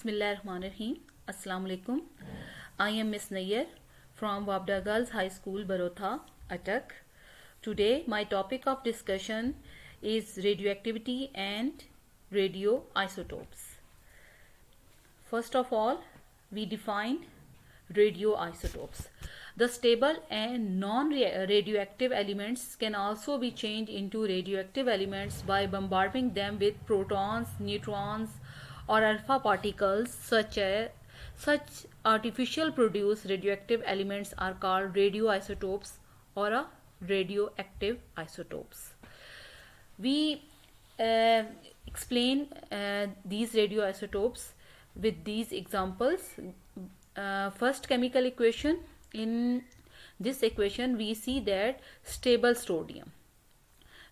Bismillahirrahmanirrahim. Assalamu alaikum. I am Miss Nayyar from Wabda Girls High School, Barotha, Attak. Today, my topic of discussion is radioactivity and radioisotopes. First of all, we define radioisotopes. The stable and non-radioactive elements can also be changed into radioactive elements by bombarding them with protons, neutrons, or alpha particles. Such artificial produced radioactive elements are called radioisotopes or radioactive isotopes. We explain these radioisotopes with these examples. First, chemical equation. In this equation, we see that stable sodium.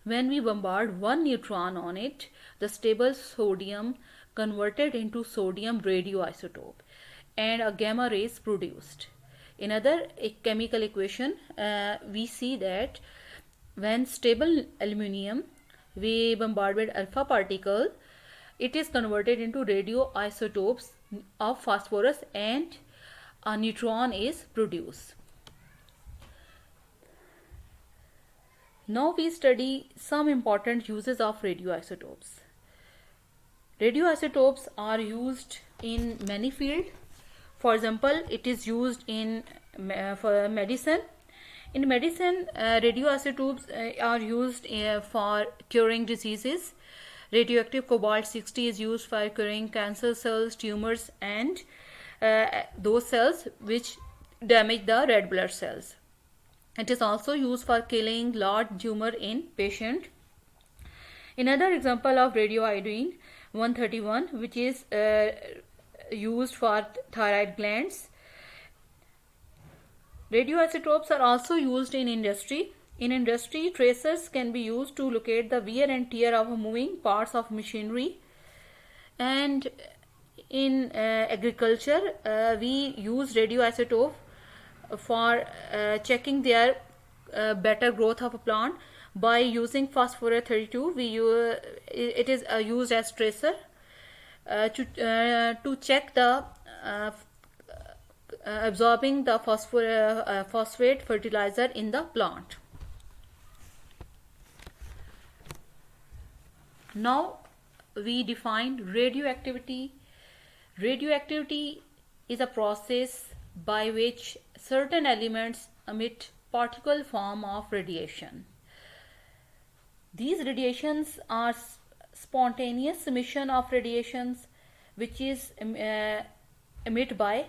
When we bombard one neutron on it, the stable sodium converted into sodium radioisotope and a gamma ray is produced. In other chemical equation, we see that when stable aluminium we bombard with alpha particle, it is converted into radioisotopes of phosphorus and a neutron is produced. Now we study some important uses of radioisotopes. Radioisotopes are used in many fields. For example, it is used in for medicine. In medicine, radioisotopes are used for curing diseases. Radioactive cobalt-60 is used for curing cancer cells, tumors, and those cells which damage the red blood cells. It is also used for killing large tumor in patient. Another example of radioiodine 131, which is used for thyroid glands. Radioisotopes are also used in industry. In industry, tracers can be used to locate the wear and tear of moving parts of machinery. And in agriculture, we use radioisotope for checking their better growth of a plant by using phosphorus 32. It is used as tracer to check the absorbing the phosphate fertilizer in the plant. Now we define radioactivity. Radioactivity is a process by which certain elements emit particle form of radiation. These radiations are spontaneous emission of radiations which is emitted by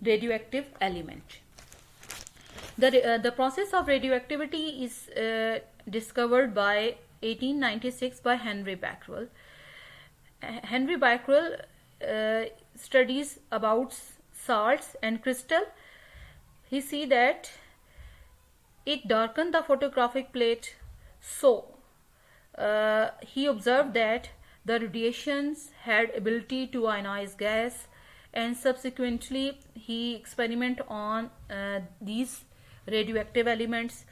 radioactive element. The process of radioactivity is discovered by 1896 by Henry Becquerel. Henry Becquerel studies about salts and crystal. He see that it darkened the photographic plate, so he observed that the radiations had ability to ionize gas, and subsequently he experimented on these radioactive elements.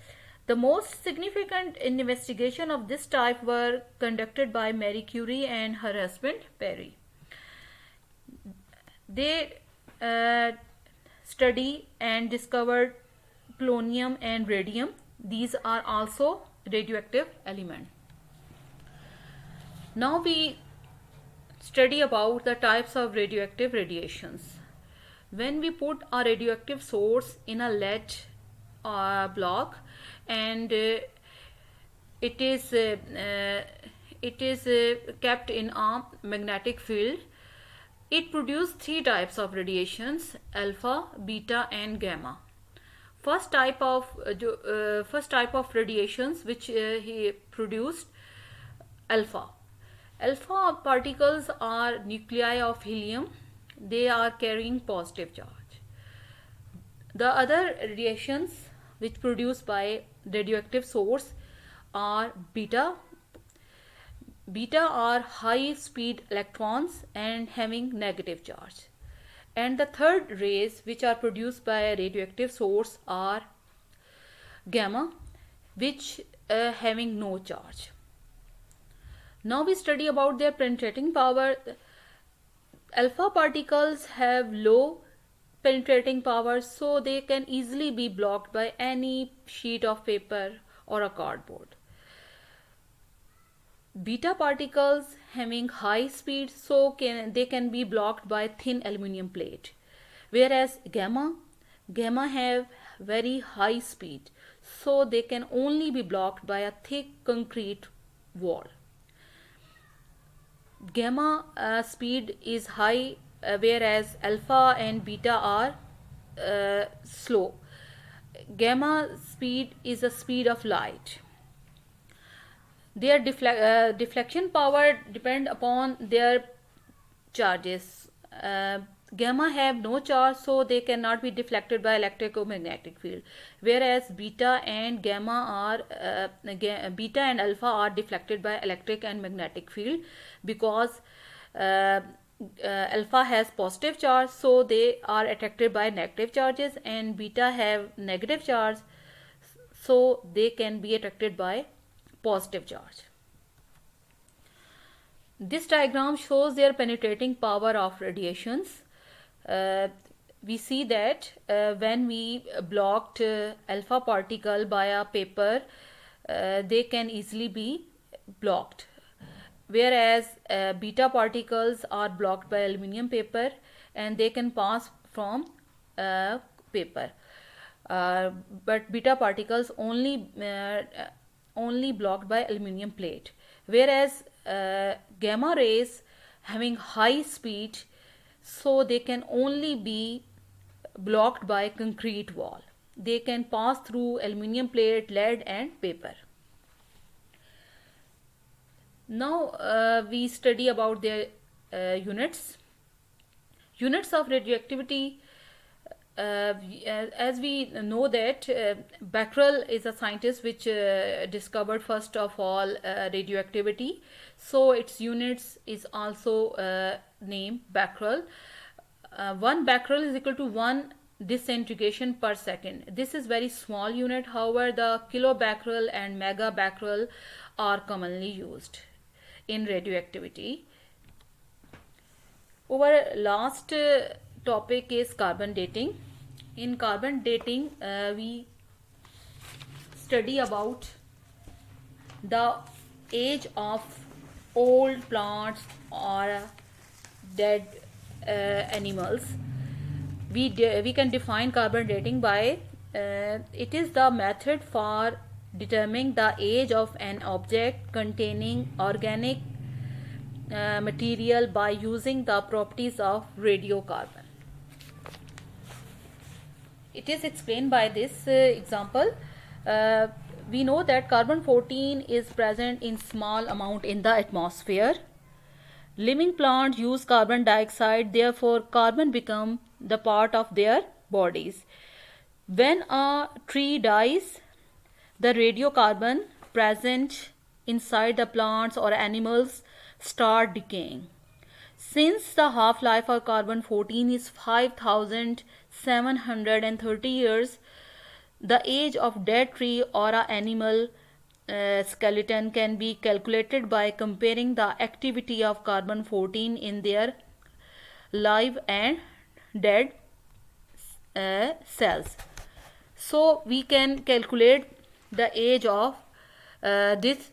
The most significant investigation of this type were conducted by Marie Curie and her husband Perry. They study and discovered polonium and radium. These are also radioactive elements. Now we study about the types of radioactive radiations. When we put a radioactive source in a lead block and it is kept in a magnetic field, it produces three types of radiations: alpha, beta, and gamma. First type of radiations which he produced, alpha. Alpha particles are nuclei of helium. They are carrying positive charge. The other radiations which produced by radioactive source are beta. Beta are high speed electrons and having negative charge. And the third rays which are produced by a radioactive source are gamma, which having no charge. Now we study about their penetrating power. Alpha particles have low penetrating power, so they can easily be blocked by any sheet of paper or a cardboard. Beta particles having high speed, so they can be blocked by thin aluminum plate. Whereas gamma have very high speed, so they can only be blocked by a thick concrete wall. Gamma speed is high, whereas alpha and beta are slow. Gamma speed is the speed of light. Their deflection power depend upon their charges. Gamma have no charge, so they cannot be deflected by electric or magnetic field, whereas beta and beta and alpha are deflected by electric and magnetic field, because alpha has positive charge, so they are attracted by negative charges, and beta have negative charge, so they can be attracted by positive charge. This diagram shows their penetrating power of radiations. We see that when we blocked alpha particle by a paper, they can easily be blocked, whereas beta particles are blocked by aluminum paper and they can pass from paper, but beta particles only blocked by aluminum plate, whereas gamma rays having high speed, so they can only be blocked by concrete wall. They can pass through aluminum plate, lead and paper. Now we study about their units. Units of radioactivity. As we know that Becquerel is a scientist which discovered first of all radioactivity, so its units is also named Becquerel. 1 Becquerel is equal to 1 disintegration per second. This is very small unit, however the kilobecquerel and megabecquerel are commonly used in radioactivity. Our last topic is carbon dating. In carbon dating, we study about the age of old plants or dead animals. We can define carbon dating by it is the method for determining the age of an object containing organic material by using the properties of radiocarbon. It is explained by this example. We know that carbon-14 is present in small amount in the atmosphere. Living plants use carbon dioxide, therefore carbon become the part of their bodies. When a tree dies, the radiocarbon present inside the plants or animals start decaying. Since the half-life of carbon-14 is 5,730 years, the age of dead tree or a animal skeleton can be calculated by comparing the activity of carbon-14 in their live and dead cells. So we can calculate the age of this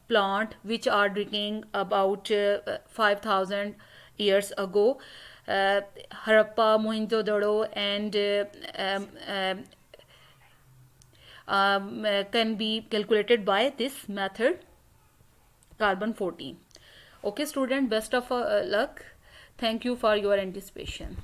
plant which are decaying about 5,000 years ago. Harappa, Mohenjo-daro and can be calculated by this method, carbon-14. Okay student, best of luck. Thank you for your anticipation.